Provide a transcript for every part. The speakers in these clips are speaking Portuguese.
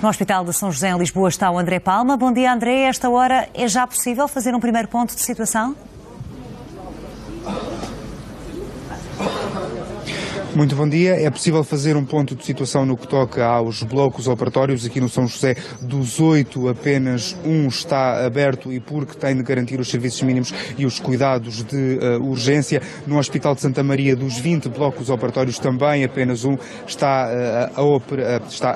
No Hospital de São José, em Lisboa, está o André Palma. Bom dia, André. A esta hora é já possível fazer um primeiro ponto de situação? Muito bom dia. É possível fazer um ponto de situação no que toca aos blocos operatórios. Aqui no São José, dos 8, apenas um está aberto e porque tem de garantir os serviços mínimos e os cuidados de urgência. No Hospital de Santa Maria, dos 20 blocos operatórios, também apenas um está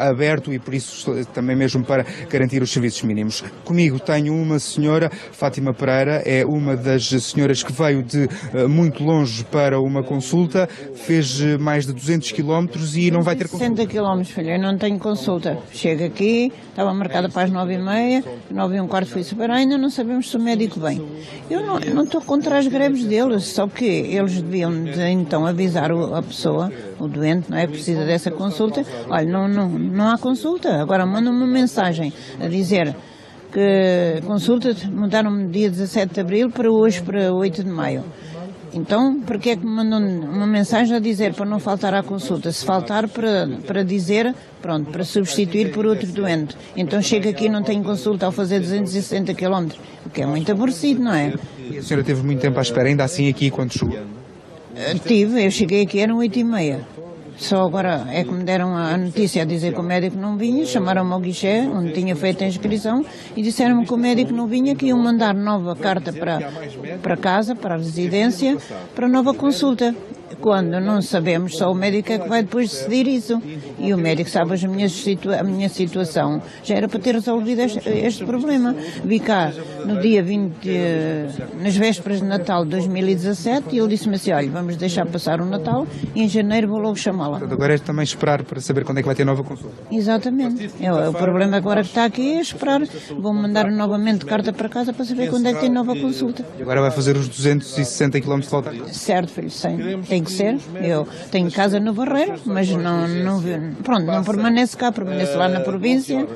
aberto e por isso também mesmo para garantir os serviços mínimos. Comigo tenho uma senhora, Fátima Pereira, é uma das senhoras que veio de muito longe para uma consulta, fez mais de 200 km e não vai ter consulta. 60 km, filha, eu não tenho consulta. Chego aqui, estava marcada para as 9h30, 9h15 fui super, ainda não sabemos se o médico vem. Eu não estou contra as greves deles, só que eles deviam então avisar a pessoa, o doente, não é? Precisa dessa consulta. Olha, não há consulta. Agora mandam uma mensagem a dizer que consulta mudaram-me dia 17 de Abril para hoje, para 8 de Maio. Então, por que é que me mandam uma mensagem a dizer para não faltar à consulta? Se faltar para dizer, pronto, para substituir por outro doente. Então chego aqui e não tenho consulta ao fazer 260 km, o que é muito aborrecido, não é? E a senhora teve muito tempo à espera, ainda assim aqui quando chegou? Eu cheguei aqui, eram 8h30. Só agora é que me deram a notícia a dizer que o médico não vinha, chamaram-me ao guichê, onde tinha feito a inscrição, e disseram-me que o médico não vinha, que iam mandar nova carta para casa, para a residência, para nova consulta. Quando não sabemos, só o médico é que vai depois decidir isso. E o médico sabe a minha situação. Já era para ter resolvido este problema. Vi cá no dia 20, nas vésperas de Natal de 2017, e ele disse-me assim, olha, vamos deixar passar o Natal e em janeiro vou logo chamá-la. Agora é também esperar para saber quando é que vai ter nova consulta. Exatamente. O problema agora que está aqui é esperar. Vou-me mandar novamente carta para casa para saber quando é que tem nova consulta. E agora vai fazer os 260 km de volta? Certo, filho, tem que ser. Eu tenho casa no Barreiro, mas não permaneço cá, permaneço lá na província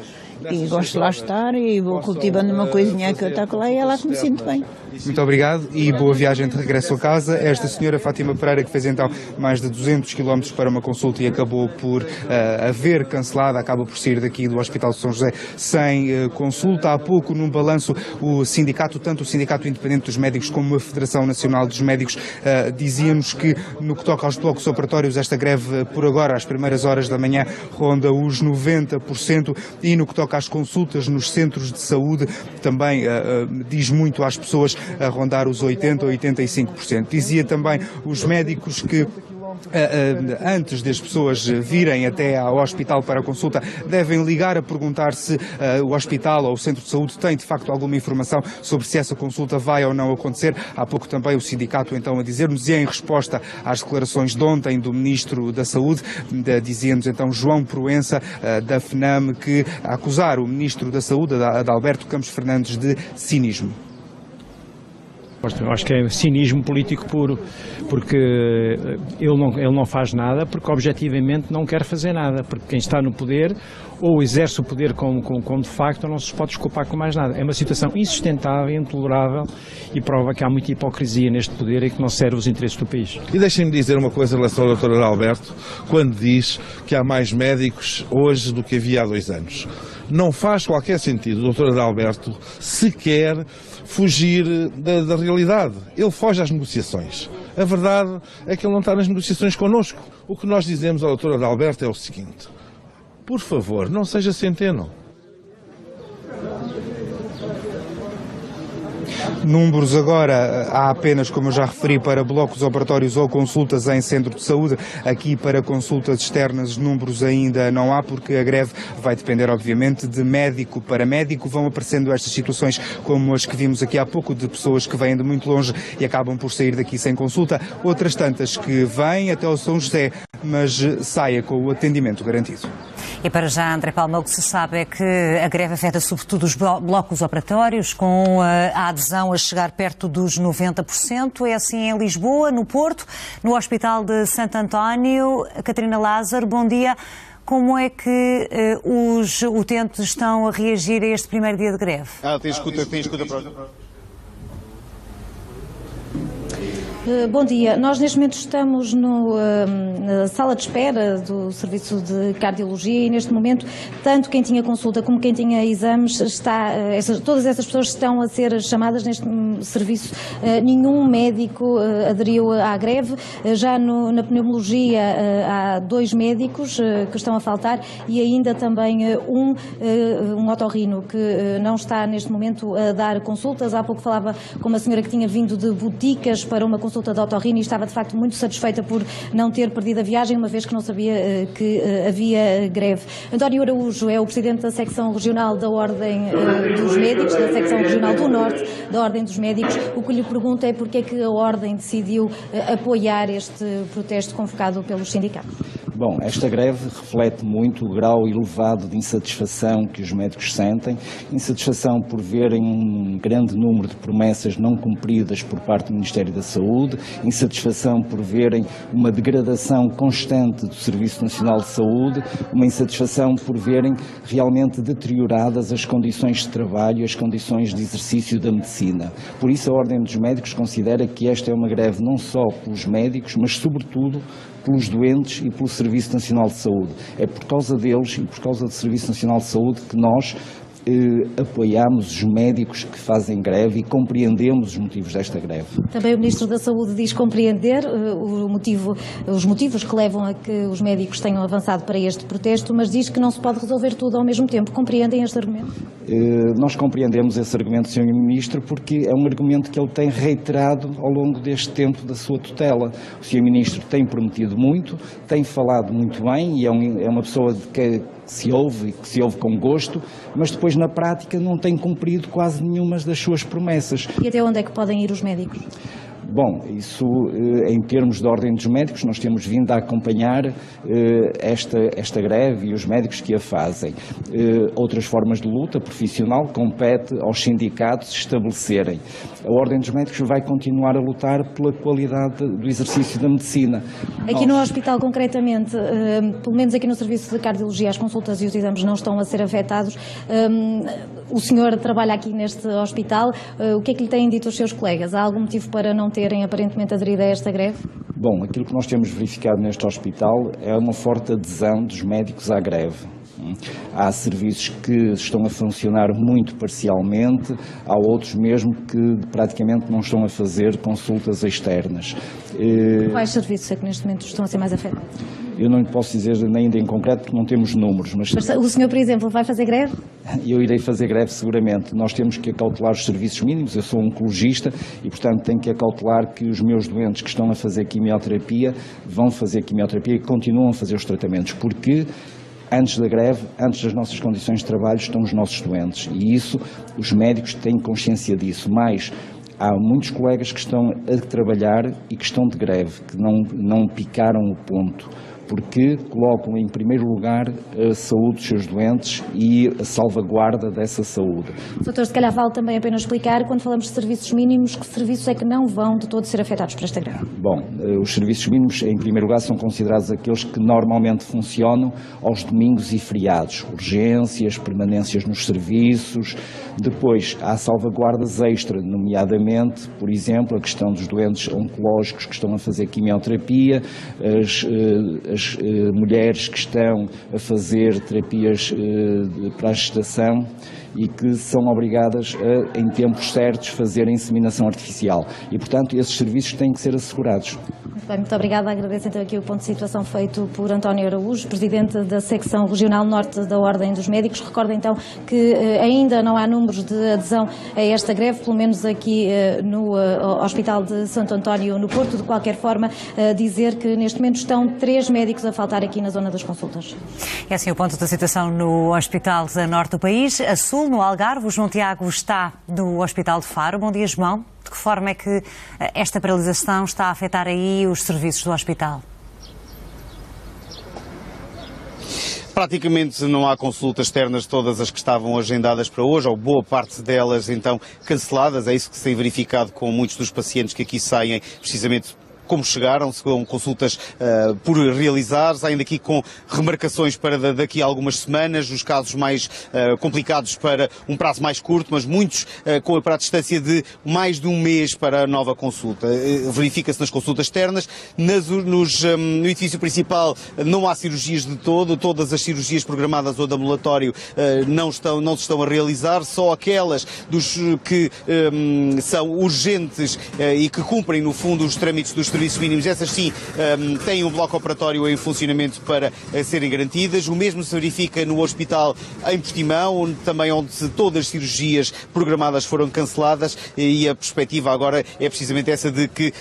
e gosto de lá estar e vou cultivando uma coisinha que eu taco lá e é lá que me sinto bem. Muito obrigado e boa viagem de regresso a casa. Esta senhora Fátima Pereira, que fez então mais de 200 km para uma consulta e acabou por haver cancelado, acaba por sair daqui do Hospital de São José sem consulta. Há pouco, num balanço, o sindicato, tanto o Sindicato Independente dos Médicos como a Federação Nacional dos Médicos, diziam-nos que no que toca aos blocos operatórios, esta greve por agora, às primeiras horas da manhã, ronda os 90% e no que toca às consultas nos centros de saúde, também diz muito às pessoas a rondar os 80% ou 85%. Dizia também os médicos que antes das pessoas virem até ao hospital para a consulta, devem ligar a perguntar se o hospital ou o centro de saúde tem de facto alguma informação sobre se essa consulta vai ou não acontecer. Há pouco também o sindicato então a dizer-nos, e em resposta às declarações de ontem do Ministro da Saúde, dizia-nos então João Proença, da FNAM, que a acusar o Ministro da Saúde, Adalberto Campos Fernandes, de cinismo. Eu acho que é cinismo político puro, porque ele não faz nada, porque objetivamente não quer fazer nada, porque quem está no poder ou exerce o poder como de facto não se pode desculpar com mais nada. É uma situação insustentável, intolerável e prova que há muita hipocrisia neste poder e que não serve os interesses do país. E deixem-me dizer uma coisa em relação ao Dr. Adalberto, quando diz que há mais médicos hoje do que havia há 2 anos. Não faz qualquer sentido o Dr. Adalberto sequer fugir da realidade. Ele foge às negociações. A verdade é que ele não está nas negociações connosco. O que nós dizemos ao Dr. Adalberto é o seguinte: por favor, não seja Centeno. Números agora há apenas, como eu já referi, para blocos operatórios ou consultas em centro de saúde. Aqui para consultas externas números ainda não há, porque a greve vai depender obviamente de médico para médico. Vão aparecendo estas situações como as que vimos aqui há pouco, de pessoas que vêm de muito longe e acabam por sair daqui sem consulta. Outras tantas que vêm até ao São José, mas saia com o atendimento garantido. E para já, André Palma, o que se sabe é que a greve afeta sobretudo os blocos operatórios, com a adesão a chegar perto dos 90%. É assim em Lisboa, no Porto, no Hospital de Santo António. Catarina Lázaro, bom dia. Como é que os utentes estão a reagir a este primeiro dia de greve? Tem escuta próxima. Bom dia. Nós neste momento estamos na sala de espera do Serviço de Cardiologia e neste momento tanto quem tinha consulta como quem tinha exames, todas essas pessoas estão a ser chamadas neste serviço. Nenhum médico aderiu à greve. Já na pneumologia há 2 médicos que estão a faltar e ainda também um otorrino que não está neste momento a dar consultas. Há pouco falava com uma senhora que tinha vindo de Boticas para uma consulta de otorrino e estava de facto muito satisfeita por não ter perdido a viagem, uma vez que não sabia que havia greve. António Araújo é o presidente da secção regional da Ordem dos Médicos, da secção regional do Norte da Ordem dos Médicos. O que lhe pergunto é porque é que a Ordem decidiu apoiar este protesto convocado pelos sindicatos. Bom, esta greve reflete muito o grau elevado de insatisfação que os médicos sentem, insatisfação por verem um grande número de promessas não cumpridas por parte do Ministério da Saúde, insatisfação por verem uma degradação constante do Serviço Nacional de Saúde, uma insatisfação por verem realmente deterioradas as condições de trabalho e as condições de exercício da medicina. Por isso a Ordem dos Médicos considera que esta é uma greve não só pelos médicos, mas sobretudo pelos doentes e pelo Serviço Nacional de Saúde. É por causa deles e por causa do Serviço Nacional de Saúde que nós apoiamos os médicos que fazem greve e compreendemos os motivos desta greve. Também o Ministro da Saúde diz compreender os motivos que levam a que os médicos tenham avançado para este protesto, mas diz que não se pode resolver tudo ao mesmo tempo. Compreendem este argumento? Nós compreendemos esse argumento, Sr. Ministro, porque é um argumento que ele tem reiterado ao longo deste tempo da sua tutela. O Sr. Ministro tem prometido muito, tem falado muito bem e é uma pessoa que se ouve e que se ouve com gosto, mas depois na prática não tem cumprido quase nenhuma das suas promessas. E até onde é que podem ir os médicos? Bom, isso em termos de Ordem dos Médicos, nós temos vindo a acompanhar esta greve e os médicos que a fazem. Outras formas de luta profissional compete aos sindicatos estabelecerem. A Ordem dos Médicos vai continuar a lutar pela qualidade do exercício da medicina. Aqui no hospital, concretamente, pelo menos aqui no Serviço de Cardiologia, as consultas e os exames não estão a ser afetados. O senhor trabalha aqui neste hospital. O que é que lhe têm dito os seus colegas? Há algum motivo para não terem aparentemente aderido a esta greve? Bom, aquilo que nós temos verificado neste hospital é uma forte adesão dos médicos à greve. Há serviços que estão a funcionar muito parcialmente, há outros mesmo que praticamente não estão a fazer consultas externas. Quais serviços é que neste momento estão a ser mais afetados? Eu não lhe posso dizer ainda em concreto porque não temos números. Mas o senhor, por exemplo, vai fazer greve? Eu irei fazer greve seguramente. Nós temos que acautelar os serviços mínimos. Eu sou oncologista e, portanto, tenho que acautelar que os meus doentes que estão a fazer quimioterapia vão fazer quimioterapia e continuam a fazer os tratamentos. Porque antes da greve, antes das nossas condições de trabalho, estão os nossos doentes. E isso, os médicos têm consciência disso. Mas há muitos colegas que estão a trabalhar e que estão de greve, que não picaram o ponto, porque colocam em primeiro lugar a saúde dos seus doentes e a salvaguarda dessa saúde. Doutor, se calhar vale também a pena explicar, quando falamos de serviços mínimos, que serviços é que não vão de todo ser afetados por esta greve? Bom, os serviços mínimos, em primeiro lugar, são considerados aqueles que normalmente funcionam aos domingos e feriados. Urgências, permanências nos serviços. Depois, há salvaguardas extra, nomeadamente, por exemplo, a questão dos doentes oncológicos que estão a fazer quimioterapia, as mulheres que estão a fazer terapias para a gestação e que são obrigadas a, em tempos certos, fazer a inseminação artificial. E, portanto, esses serviços têm que ser assegurados. Muito bem, muito obrigada. Agradeço então aqui o ponto de situação feito por António Araújo, presidente da secção regional norte da Ordem dos Médicos. Recordo então que ainda não há números de adesão a esta greve, pelo menos aqui no Hospital de Santo António, no Porto. De qualquer forma, dizer que neste momento estão 3 médicos a faltar aqui na zona das consultas. É assim o ponto da situação no Hospital da Norte do país. A Sul, no Algarve, o João Tiago está no Hospital de Faro. Bom dia, João. De que forma é que esta paralisação está a afetar aí os serviços do hospital? Praticamente não há consultas externas, todas as que estavam agendadas para hoje, ou boa parte delas então canceladas. É isso que se tem verificado com muitos dos pacientes que aqui saem precisamente como chegaram, com consultas por realizar, saem daqui com remarcações para daqui a algumas semanas, os casos mais complicados para um prazo mais curto, mas muitos para a distância de mais de um mês para a nova consulta. Verifica-se nas consultas externas, no edifício principal não há cirurgias de todo, todas as cirurgias programadas ou de ambulatório não se estão a realizar, só aquelas que são urgentes e que cumprem, no fundo, os trâmites dos serviços mínimos, essas sim têm um bloco operatório em funcionamento para serem garantidas. O mesmo se verifica no hospital em Portimão, também onde todas as cirurgias programadas foram canceladas, e a perspectiva agora é precisamente essa de que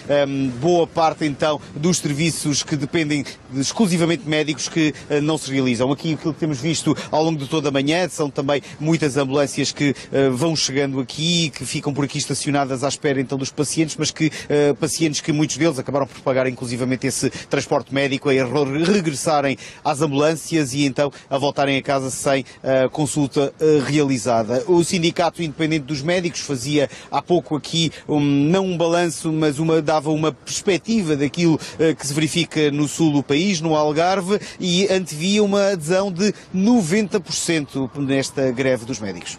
boa parte então dos serviços que dependem exclusivamente de médicos que não se realizam. Aqui aquilo que temos visto ao longo de toda a manhã são também muitas ambulâncias que vão chegando aqui, que ficam por aqui estacionadas à espera então dos pacientes, mas que pacientes que muitos deles acabaram por pagar inclusivamente esse transporte médico, a regressarem às ambulâncias e então a voltarem a casa sem consulta realizada. O Sindicato Independente dos Médicos fazia há pouco aqui não um balanço, mas dava uma perspectiva daquilo que se verifica no sul do país, no Algarve, e antevia uma adesão de 90% nesta greve dos médicos.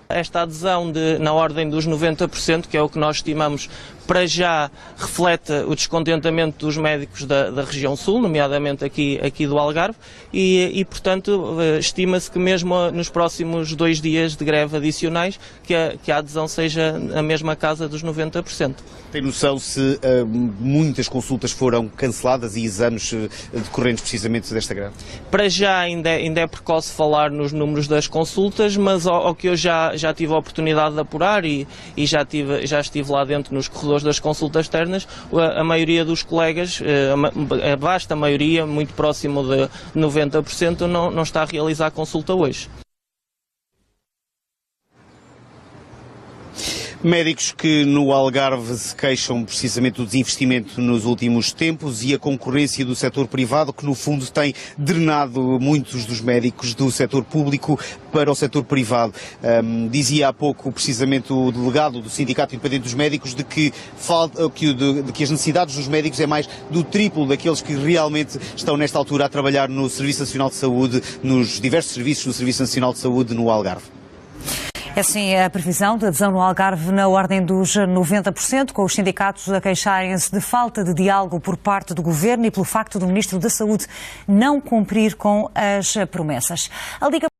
Esta adesão na ordem dos 90%, que é o que nós estimamos, para já reflete o descontentamento dos médicos da região sul, nomeadamente aqui do Algarve, e portanto, estima-se que mesmo nos próximos 2 dias de greve adicionais, que a adesão seja a mesma casa dos 90%. Tem noção se muitas consultas foram canceladas e exames decorrentes precisamente desta greve? Para já ainda é precoce falar nos números das consultas, mas ao que eu já tive a oportunidade de apurar e já estive lá dentro nos corredores das consultas externas, a maioria dos colegas, a vasta maioria, muito próximo de 90%, não está a realizar a consulta hoje. Médicos que no Algarve se queixam precisamente do desinvestimento nos últimos tempos e a concorrência do setor privado, que no fundo tem drenado muitos dos médicos do setor público para o setor privado. Dizia há pouco precisamente o delegado do Sindicato Independente dos Médicos de que as necessidades dos médicos é mais do triplo daqueles que realmente estão nesta altura a trabalhar no Serviço Nacional de Saúde, nos diversos serviços do Serviço Nacional de Saúde no Algarve. É assim a previsão de adesão no Algarve na ordem dos 90%, com os sindicatos a queixarem-se de falta de diálogo por parte do Governo e pelo facto do Ministro da Saúde não cumprir com as promessas. A Liga